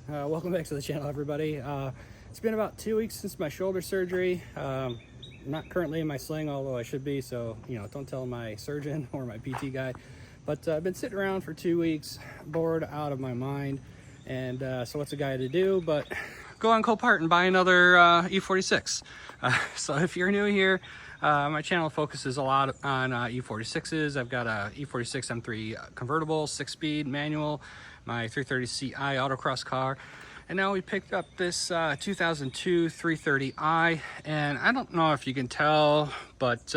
Welcome back to the channel, everybody. It's been about 2 weeks since my shoulder surgery. I'm not currently in my sling, although I should be, so don't tell my surgeon or my PT guy. But I've been sitting around for 2 weeks, bored out of my mind, and so what's a guy to do but go on Copart and buy another E46. So if you're new here, my channel focuses a lot on E46s. I've got a E46 M3 convertible, 6-speed manual, my 330 Ci autocross car, and now we picked up this 2002 330i, and I don't know if you can tell, but this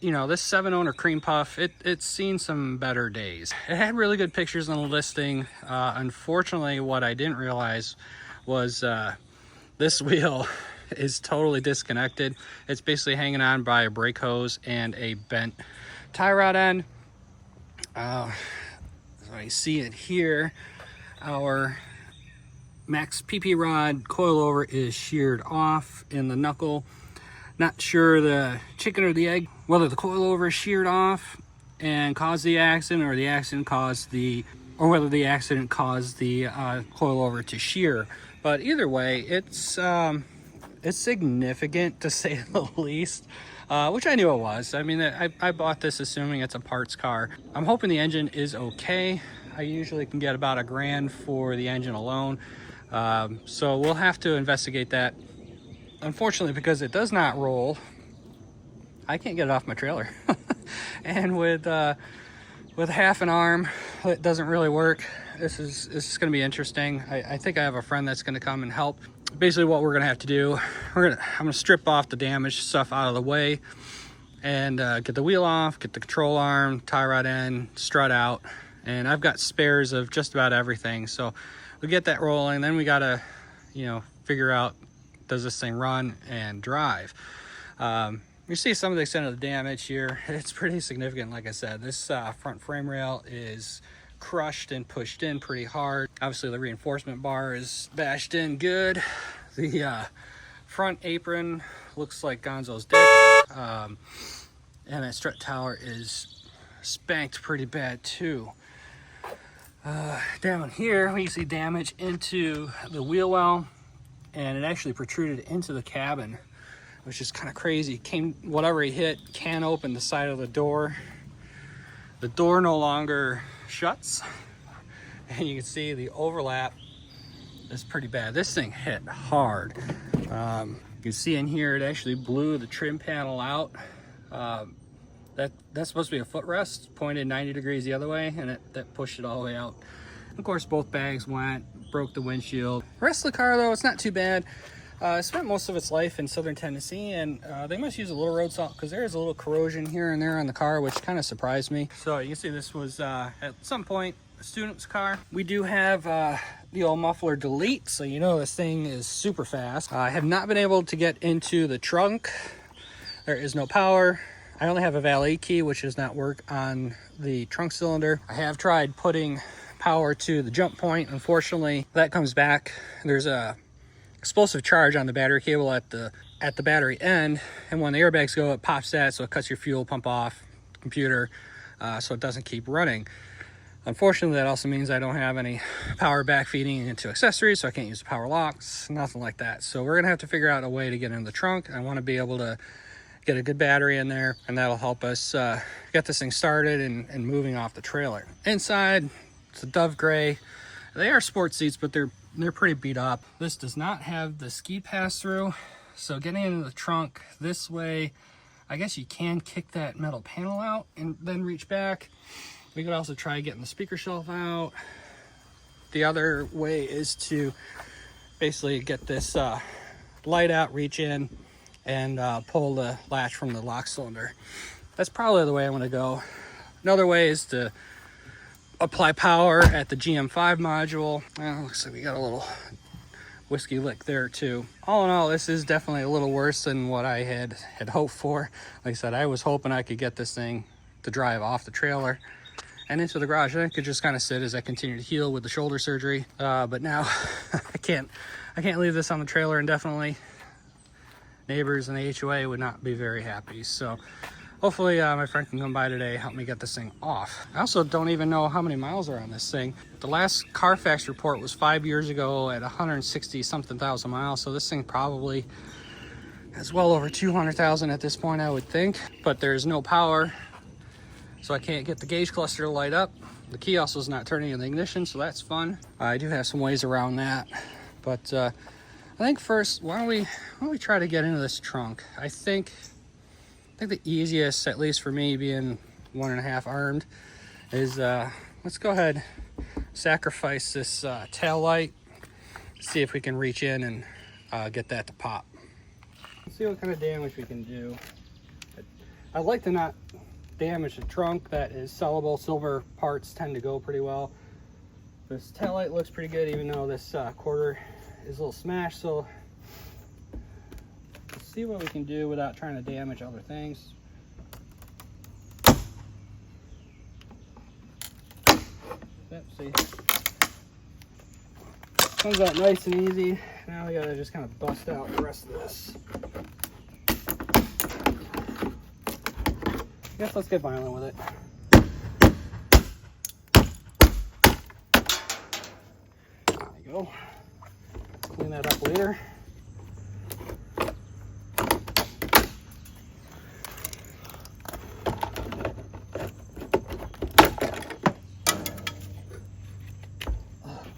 7-owner cream puff, it's seen some better days. It had really good pictures on the listing. Unfortunately, what I didn't realize was this wheel is totally disconnected. It's basically hanging on by a brake hose and a bent tie rod end. So I see it here. Our max PP rod coilover is sheared off in the knuckle. Not sure the chicken or the egg, whether the coilover is sheared off and caused the accident, or the accident caused the, or whether the accident caused the coilover to shear. But either way, it's significant, to say the least, which I knew it was. I mean, I bought this assuming it's a parts car. I'm hoping the engine is okay. I usually can get about $1,000 for the engine alone. So we'll have to investigate that. Unfortunately, because it does not roll, I can't get it off my trailer. And with half an arm, it doesn't really work. This is going to be interesting. I think I have a friend that's going to come and help. Basically what we're going to have to do, I'm going to strip off the damaged stuff out of the way and get the wheel off, get the control arm, tie rod end, strut out, and I've got spares of just about everything. So we'll get that rolling. Then we got to figure out, does this thing run and drive? You see some of the extent of the damage here. It's pretty significant. Like I said, this front frame rail is crushed and pushed in pretty hard. Obviously the reinforcement bar is bashed in good. The front apron looks like Gonzo's dick, and that strut tower is spanked pretty bad too. Down here we see damage into the wheel well, and it actually protruded into the cabin, which is kind of crazy. Whatever he hit can't open the side of the door. The door no longer shuts, and you can see the overlap is pretty bad. This thing hit hard. You can see in here it actually blew the trim panel out. That's supposed to be a footrest, pointed 90 degrees the other way, and that pushed it all the way out. Of course, both bags went, broke the windshield. The rest of the car, though, it's not too bad. It spent most of its life in southern Tennessee, and they must use a little road salt because there is a little corrosion here and there on the car, which kind of surprised me. So you can see this was at some point a student's car. We do have the old muffler delete, so this thing is super fast. I have not been able to get into the trunk. There is no power. I only have a valet key, which does not work on the trunk cylinder. I have tried putting power to the jump point. Unfortunately, that comes back. There's a explosive charge on the battery cable at the battery end, and when the airbags go, it pops that, so it cuts your fuel pump off the computer, so it doesn't keep running. Unfortunately, that also means I don't have any power back feeding into accessories, so I can't use the power locks, nothing like that. So we're gonna have to figure out a way to get in the trunk. I want to be able to get a good battery in there, and that'll help us get this thing started and moving off the trailer. Inside, it's a dove gray. They are sport seats, but they're pretty beat up. This does not have the ski pass-through, so getting into the trunk this way, I guess you can kick that metal panel out and then reach back. We could also try getting the speaker shelf out. The other way is to basically get this light out, reach in, and pull the latch from the lock cylinder. That's probably the way I'm gonna go. Another way is to apply power at the GM5 module. Well, looks like we got a little whiskey lick there too. All in all, this is definitely a little worse than what I had hoped for. Like I said, I was hoping I could get this thing to drive off the trailer and into the garage, and I could just kind of sit as I continue to heal with the shoulder surgery. But now I can't leave this on the trailer indefinitely. Neighbors and the HOA would not be very happy. So hopefully my friend can come by today, help me get this thing off. I also don't even know how many miles are on this thing. The last Carfax report was 5 years ago at 160 something thousand miles, so this thing probably has well over 200,000 at this point, I would think. But there's no power, so I can't get the gauge cluster to light up. The key also is not turning in the ignition, so that's fun. I do have some ways around that, but I think first, why don't we try to get into this trunk? I think the easiest, at least for me being 1.5 armed, is let's go ahead, sacrifice this tail light, see if we can reach in and get that to pop. Let's see what kind of damage we can do. I'd like to not damage the trunk. That is sellable. Silver parts tend to go pretty well. This tail light looks pretty good, even though this quarter is a little smashed. So let's see what we can do without trying to damage other things. Yep, see, comes out nice and easy. Now we gotta just kind of bust out the rest of this. I guess let's get violent with it. There you go. Clean that up later.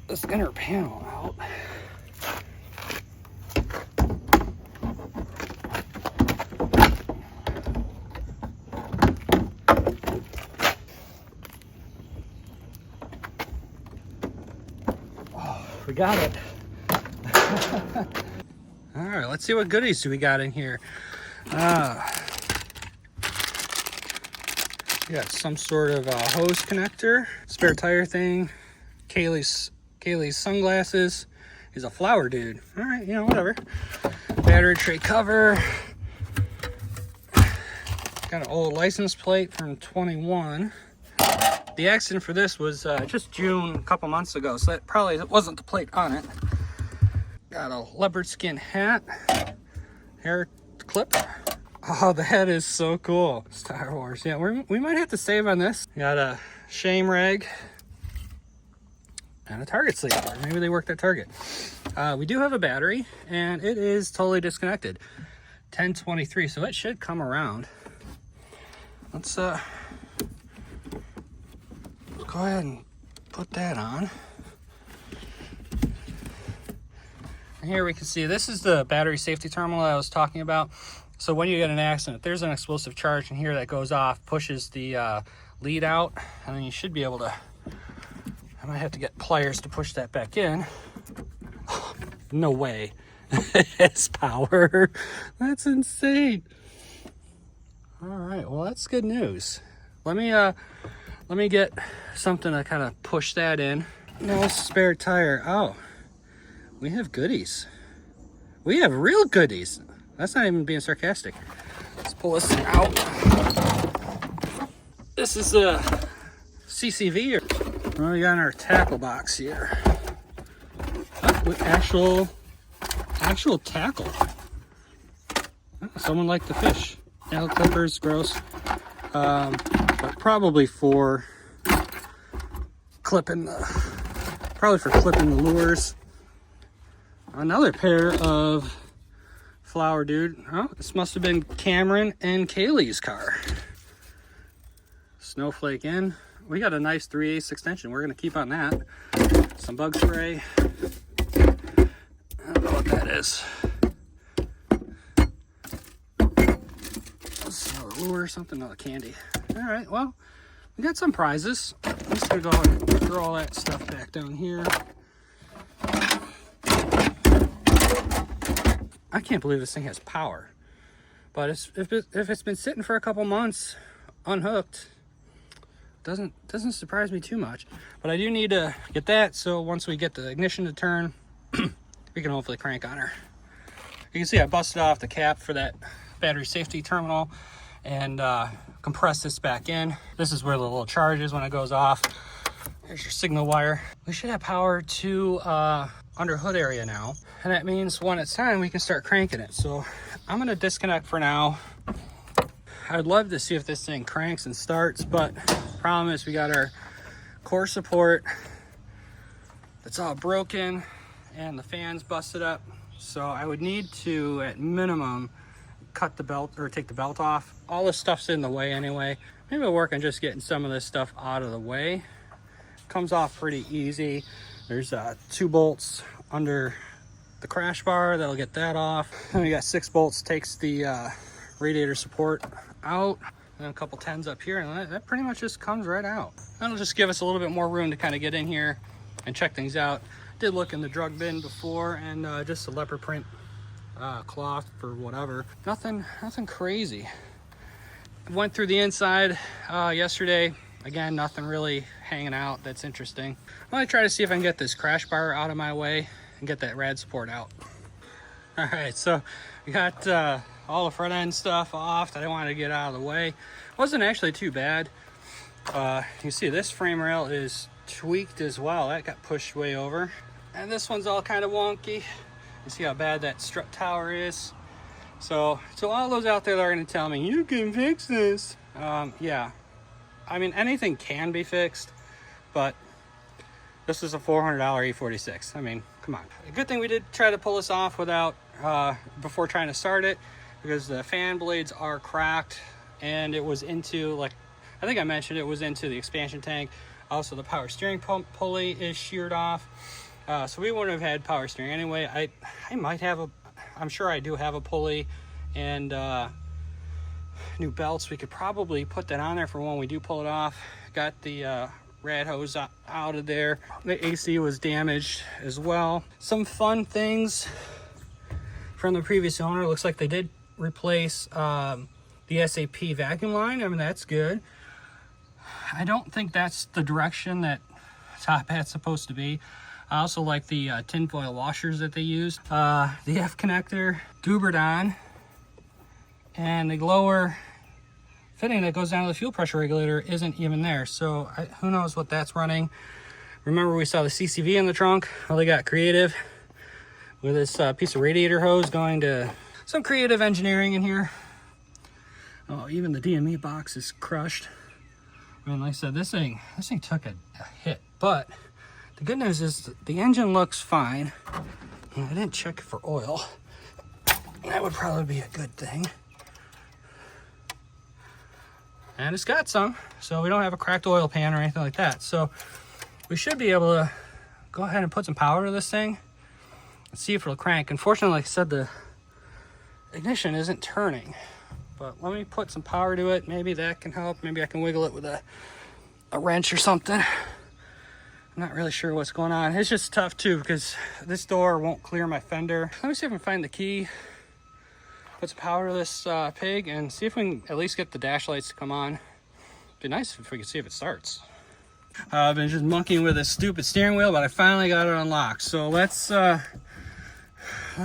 This inner panel out. We got it. All right, let's see what goodies do we got in here. We got some sort of hose connector, spare tire thing, Kaylee's sunglasses. He's a flower dude. All right, you know, whatever. Battery tray cover. Got an old license plate from 21. The accident for this was just June, a couple months ago, so that probably wasn't the plate on it. Got a leopard skin hat, hair clip. Oh, that is so cool. Star Wars. Yeah, we might have to save on this. Got a shame rag and a Target sleeve. Maybe they worked at Target. We do have a battery, and it is totally disconnected. 1023, so it should come around. Let's go ahead and put that on. And here we can see this is the battery safety terminal I was talking about. So when you get an accident, if there's an explosive charge in here that goes off, pushes the lead out, and then you should be able to, I might have to get pliers to push that back in. Oh, no way. It's power. That's insane. All right, well, that's good news. Let me get something to kind of push that in. No spare tire. Oh, we have goodies. We have real goodies. That's not even being sarcastic. Let's pull this thing out. This is a CCV. What do we got in our tackle box here? Oh, with actual tackle. Oh, someone liked the fish. Nail clippers, gross. But probably for clipping the lures. Another pair of flower dude. Oh, this must have been Cameron and Kaylee's car. Snowflake in. We got a nice 3/8 extension. We're gonna keep on that. Some bug spray. I don't know what that is. Another lure or something, another candy. All right, well, we got some prizes. I'm just gonna go and throw all that stuff back down here. I can't believe this thing has power. But if it's been sitting for a couple months unhooked, doesn't surprise me too much. But I do need to get that, so once we get the ignition to turn, we can hopefully crank on her. You can see I busted off the cap for that battery safety terminal and compress this back in. This is where the little charge is when it goes off. There's your signal wire. We should have power to under hood area now, and that means when it's time we can start cranking it. So I'm gonna disconnect for now. I'd love to see if this thing cranks and starts, but problem is we got our core support that's all broken and the fan's busted up. So I would need to, at minimum, cut the belt or take the belt off. All this stuff's in the way anyway. Maybe we'll work on just getting some of this stuff out of the way. Comes off pretty easy. There's 2 bolts under the crash bar that'll get that off. And we got 6 bolts, takes the radiator support out, and a couple 10s up here, and that pretty much just comes right out. That'll just give us a little bit more room to kind of get in here and check things out. Did look in the drug bin before, and just a leopard print cloth for whatever. Nothing crazy. Went through the inside yesterday. Again, nothing really hanging out that's interesting. I'm gonna try to see if I can get this crash bar out of my way and get that rad support out. All right, so we got all the front end stuff off that I wanted to get out of the way. Wasn't actually too bad. You can see this frame rail is tweaked as well. That got pushed way over. And this one's all kind of wonky. You see how bad that strut tower is. So all those out there that are gonna tell me, you can fix this. Yeah, I mean, anything can be fixed, but this is a $400 E46. I mean, come on. A good thing we did try to pull this off without, before trying to start it, because the fan blades are cracked and it was into, like, I think I mentioned it was into the expansion tank. Also, the power steering pulley is sheared off. So we wouldn't have had power steering anyway. I might have I'm sure I do have a pulley and new belts. We could probably put that on there for when we do pull it off. Got the rad hose out of there. The AC was damaged as well. Some fun things from the previous owner. Looks like they did replace the SAP vacuum line. I mean, that's good. I don't think that's the direction that top hat's supposed to be. I also like the tinfoil washers that they used. The F connector goobered on, and the lower fitting that goes down to the fuel pressure regulator isn't even there. So who knows what that's running. Remember, we saw the CCV in the trunk. Well, they got creative with this piece of radiator hose, going to some creative engineering in here. Oh, even the DME box is crushed. I mean, like I said, this thing took a hit, but the good news is the engine looks fine. I didn't check for oil. That would probably be a good thing. And it's got some, so we don't have a cracked oil pan or anything like that. So we should be able to go ahead and put some power to this thing and see if it'll crank. Unfortunately, like I said, the ignition isn't turning. But let me put some power to it. Maybe that can help. Maybe I can wiggle it with a wrench or something. I'm not really sure what's going on. It's just tough too, because this door won't clear my fender. Let me see if I can find the key. Put some power to this pig and see if we can at least get the dash lights to come on. It'd be nice if we could see if it starts. I've been just monkeying with this stupid steering wheel, but I finally got it unlocked. So let's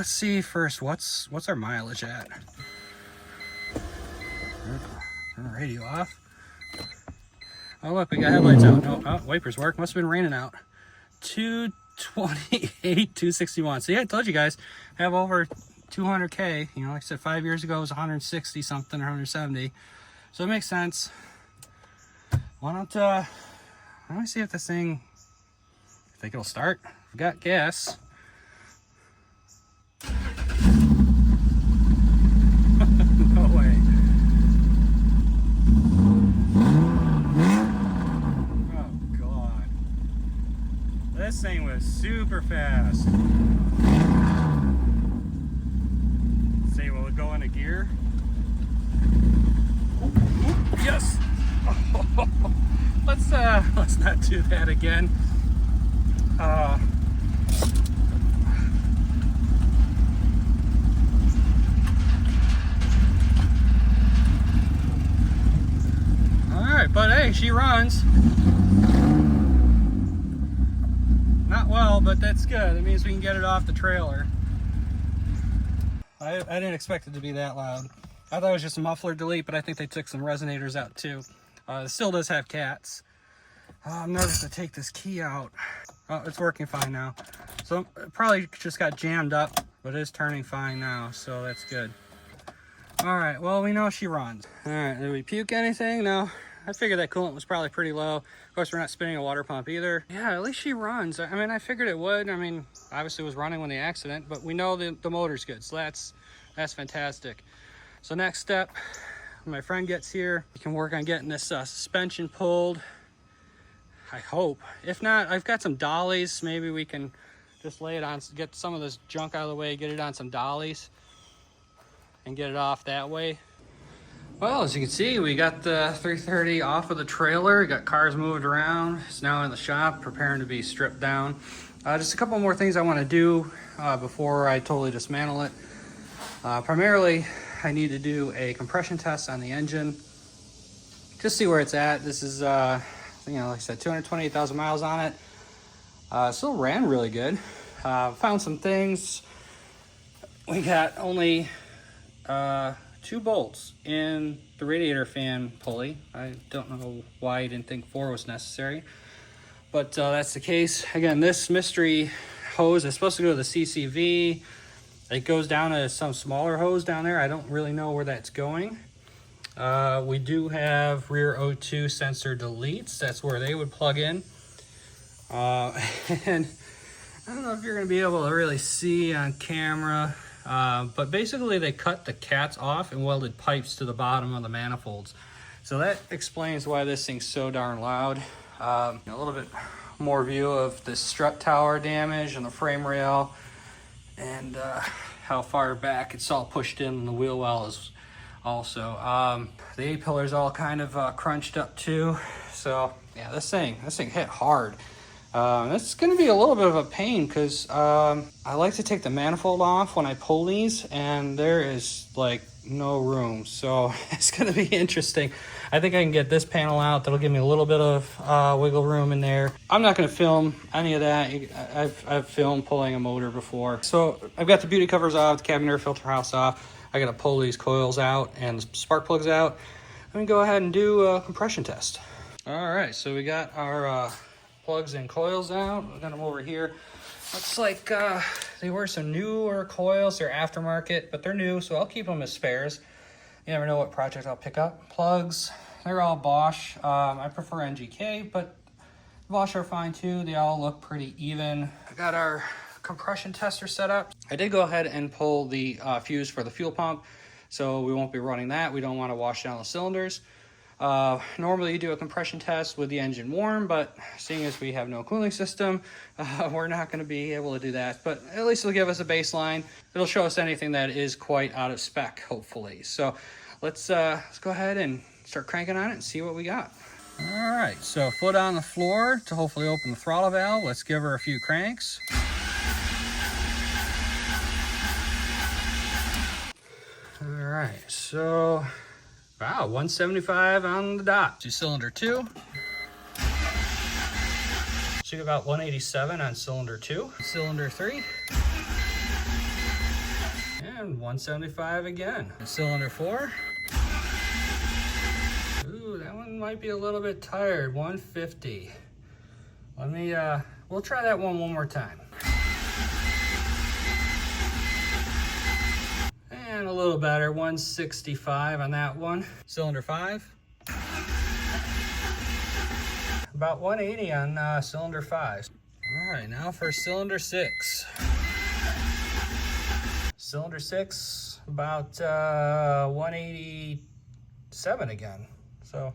see first, what's our mileage at? Turn the radio off. Oh look, we got headlights out. No, oh, wipers work. Must have been raining out. 228, 261. So yeah, I told you guys, I have over 200K. You know, like I said, 5 years ago it was 160 something or 170. So it makes sense. Why don't let me see if this thing, I think it'll start. We've got gas. No way. This thing was super fast. See, will it go into gear? Yes! Let's not do that again. Alright, but hey, she runs. Not well, but that's good. That means we can get it off the trailer. I didn't expect it to be that loud. I thought it was just a muffler delete, but I think they took some resonators out too. It still does have cats. I'm nervous to take this key out. Oh, it's working fine now. So it probably just got jammed up, but it is turning fine now, so that's good. All right, well, we know she runs. All right, did we puke anything? No. I figured that coolant was probably pretty low. Of course, we're not spinning a water pump either. Yeah, at least she runs. I mean, I figured it would. I mean, obviously it was running when the accident, but we know the motor's good, so that's fantastic. So next step, when my friend gets here, we can work on getting this suspension pulled. I hope. If not, I've got some dollies. Maybe we can just lay it on, get some of this junk out of the way, get it on some dollies, and get it off that way. Well, as you can see, we got the 330 off of the trailer. We got cars moved around. It's now in the shop, preparing to be stripped down. Just a couple more things I want to do before I totally dismantle it. Primarily, I need to do a compression test on the engine. Just see where it's at. This is, like I said, 228,000 miles on it. Still ran really good. Found some things. We got only 2 bolts in the radiator fan pulley. I don't know why I didn't think 4 was necessary, but that's the case. Again, this mystery hose is supposed to go to the CCV. It goes down to some smaller hose down there. I don't really know where that's going. We do have rear O2 sensor deletes. That's where they would plug in. And I don't know if you're going to be able to really see on camera. But basically they cut the cats off and welded pipes to the bottom of the manifolds. So that explains why this thing's so darn loud. A little bit more view of the strut tower damage and the frame rail, and how far back it's all pushed in the wheel well is also. The A-pillar's all kind of crunched up too. So yeah, this thing hit hard. It's going to be a little bit of a pain because I like to take the manifold off when I pull these, and there is like no room. So it's going to be interesting. I think I can get this panel out. That'll give me a little bit of wiggle room in there. I'm not going to film any of that. I've filmed pulling a motor before. So I've got the beauty covers off, the cabin air filter house off. I got to pull these coils out and the spark plugs out. Let me go ahead and do a compression test. All right, so we got our plugs and coils out. We got them over here. Looks like they were some newer coils. They're aftermarket, but they're new, so I'll keep them as spares. You never know what project I'll pick up. Plugs, they're all Bosch. I prefer NGK, but Bosch are fine too. They all look pretty even. I got our compression tester set up. I did go ahead and pull the fuse for the fuel pump, so we won't be running that. We don't want to wash down the cylinders. Normally you do a compression test with the engine warm, but seeing as we have no cooling system, we're not going to be able to do that. But at least it'll give us a baseline. It'll show us anything that is quite out of spec, hopefully. So let's go ahead and start cranking on it and see what we got. All right, so foot on the floor to hopefully open the throttle valve. Let's give her a few cranks. All right, so wow, 175 on the dot. To cylinder 2. So about 187 on cylinder 2. Cylinder 3. And 175 again. Cylinder 4. Ooh, that one might be a little bit tired. 150. Let me, we'll try that one more time. And a little better, 165 on that one. Cylinder 5. About 180 on cylinder 5. All right, now for cylinder 6. Cylinder 6, about 187 again. So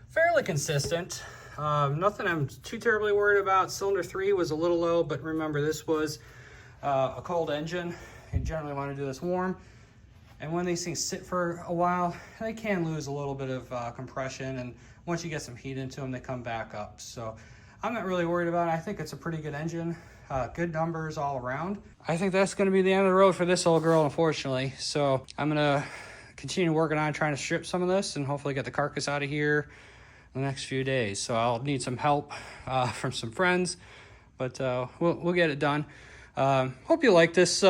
fairly consistent. Nothing I'm too terribly worried about. Cylinder 3 was a little low, but remember this was a cold engine. You generally want to do this warm. And when these things sit for a while, they can lose a little bit of compression. And once you get some heat into them, they come back up. So I'm not really worried about it. I think it's a pretty good engine. Good numbers all around. I think that's going to be the end of the road for this old girl, unfortunately. So I'm going to continue working on trying to strip some of this and hopefully get the carcass out of here in the next few days. So I'll need some help from some friends, but we'll get it done. Hope you like this.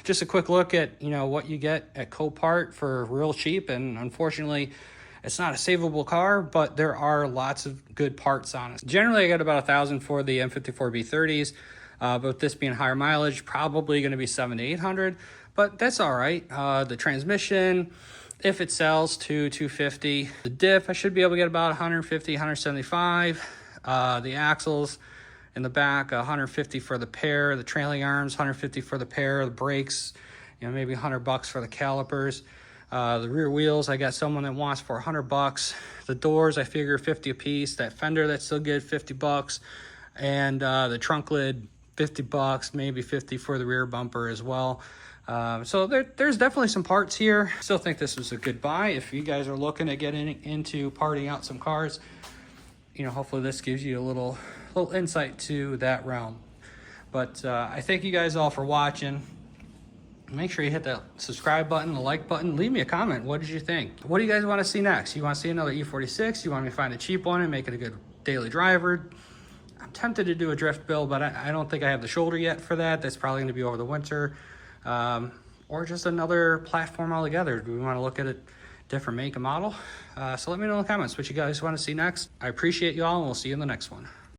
Just a quick look at what you get at Copart for real cheap, and unfortunately it's not a savable car, but there are lots of good parts on it. Generally I get about $1,000 for the M54 B30s, but with this being higher mileage, probably going to be $700 to $800. but that's all right. The transmission, if it sells to 250, the diff, I should be able to get about 150, 175. The axles in the back, 150 for the pair, the trailing arms, 150 for the pair, the brakes, you know, maybe $100 for the calipers. The rear wheels, I got someone that wants for $100. The doors, I figure 50 a piece. That fender, that's still good, $50. And the trunk lid, $50, maybe 50 for the rear bumper as well. So there's definitely some parts here. Still think this was a good buy. If you guys are looking at getting into parting out some cars, you know, hopefully this gives you a little insight to that realm. But I thank you guys all for watching. Make sure you hit that subscribe button, the like button. Leave me a comment. What did you think? What do you guys want to see next? You want to see another E46? You want me to find a cheap one and make it a good daily driver? I'm tempted to do a drift build, but I don't think I have the shoulder yet for that. That's probably going to be over the winter. Or just another platform altogether. Do we want to look at a different make and model? So let me know in the comments what you guys want to see next. I appreciate you all, and we'll see you in the next one.